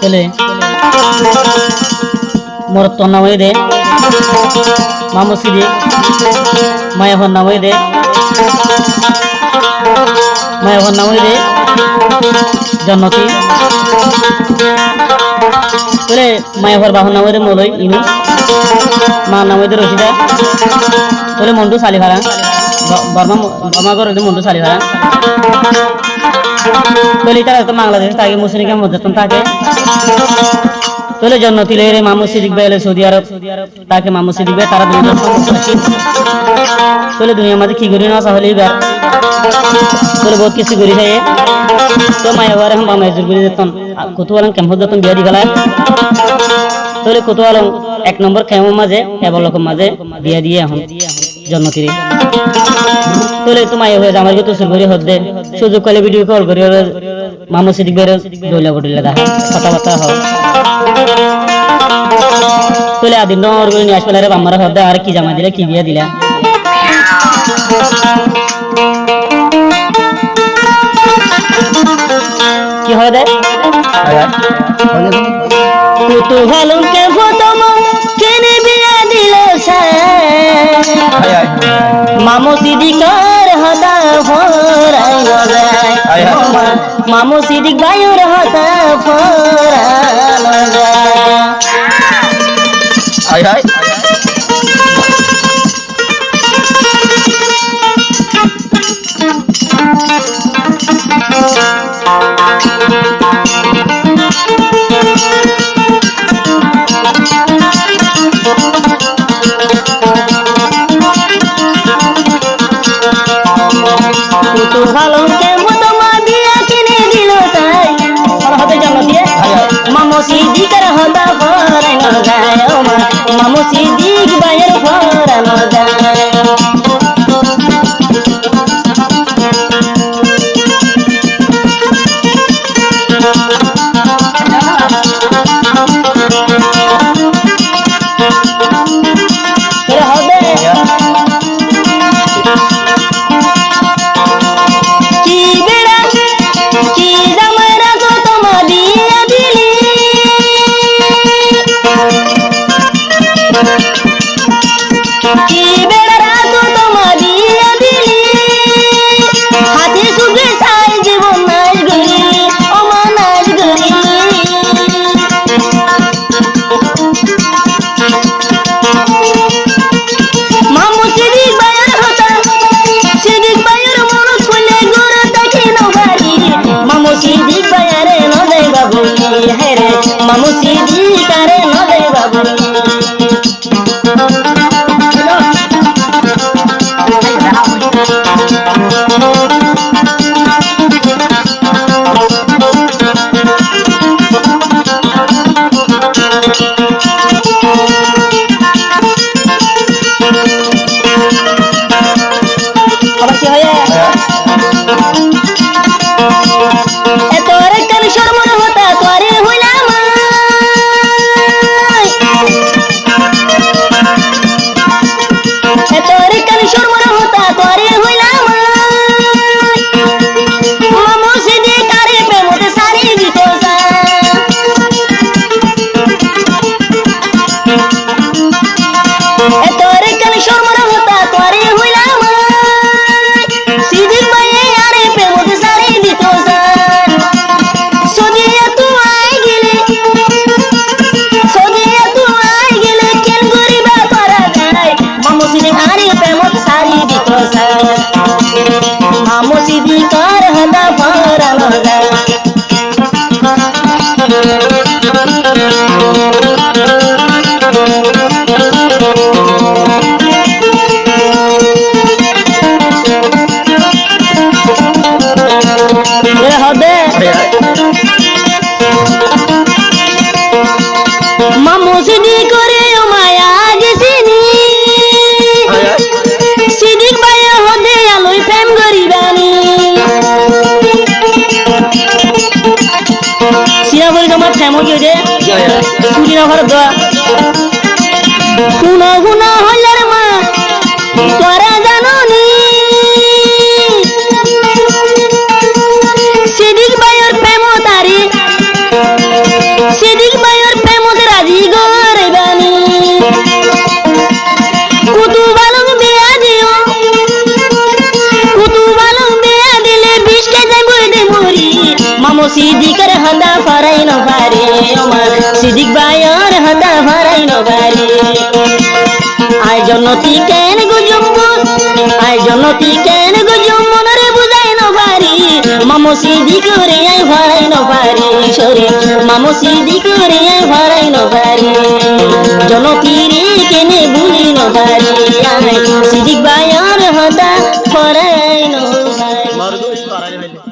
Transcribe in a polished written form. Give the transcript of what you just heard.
বলে মোর তোর নাম দে মামু সিদি মায়াভর নাম দে মায়াভর নাম দে জন্নতি বলে মায়াভর বাহন নাম দে মলই ইনু মা নাম দে রশিদা বলে মন্টু সালিভারা বর্মা বর্মা করে মন্টু সালিভারা বলে তারা তো বাংলাদেশ থাকে মুসলিম মধ্যে থাকে তোলে জন্নতি লে রে মামু সিদ্দিক ভাই সৌদি আরব তাকে মামু সিদ্দিক ভাই তারা দুজন তোলে দুনিয়া মধ্যে কি করি না তাহলে এবার তোলে বহুত কিছু করি যায় তো মায়াবার এখন বামে জুর করে যেতন কতওয়ালাম কেমন যেতন বিয়া দি গেলা তোলে কতওয়ালাম এক নম্বর কেমন মাঝে এবার লোক মাঝে বিয়া দিয়ে এখন জন্নতি রে তোলে তো মায়া হয়ে আমার তো সুরগরি হদ্দে সুযোগ কালে ভিডিও কল করি মামু সিদ্দিক ভাই দইলা বডিলা দেখা কথাবার্তা হয় তোলে আদিন ডর করে নিয়ে আসলে বাম্মারা হদ্দে আর কি জামা দিলে কি বিয়া দিলা কি হয় দে কুতুহলম কে ফতম কেনে বিয়া দিল মামু সিদ্দিকার হদা ফরাই যায় মামু সিদ্দিক ভাইয়ের হদা ফরানো যায় আয় আয় কুতুহলম কে ফতমা বিয়া কিনে দিল তাই আর হতে জানো দিয়ে মামু সিদ্দিকার হদা ফরানো যায় মামু সিদ্দিক ভাইয়ের ফরানো যায় মামু সিদ্দিকারে নদে বাবু আবার কি হয় এতরে কাল শর্মর হতা তোরে হইলাম এতরে কাল শর্মর হতা তোরে হইলাম মামু সিদ্দিকারে প্রেমতে সারি দিত এতরে কাল শর্মর হতা তোরে হইলাম সিদ্দিক ভাই আরে প্রেমতে সারি দিত সদিয়া তু আই গেলে কেন গরিবা পারা যায় মামু সিদ্দিক আরে প্রেমত সারি দিত মামু সিদ্দিকার হদা ফরানো যায় হবে মামু সিদ্দিক করে মায়া গেছিনি সিদ্দিক ভাই হদে আলোই প্রেম করিবানি সিনা বলি তোমার ফেমো কি হইছে চুরি না ঘর দোয়া গুনা গুনা হইলার মা তোরা জানো নি সিদ্দিক ভাইয়ের জনতি কেন গুজুম্বু আই জনতি কেন গুজুম মনরে বুঝাই ন পারি মামু সিদি করে আই ভাড়াই ন পারি সরে মামু সিদি করে আই ভাড়াই ন পারি জনতি রে কেনে বুঝি ন পারি আই সিদিক বায়র হদা ফরাই ন পারি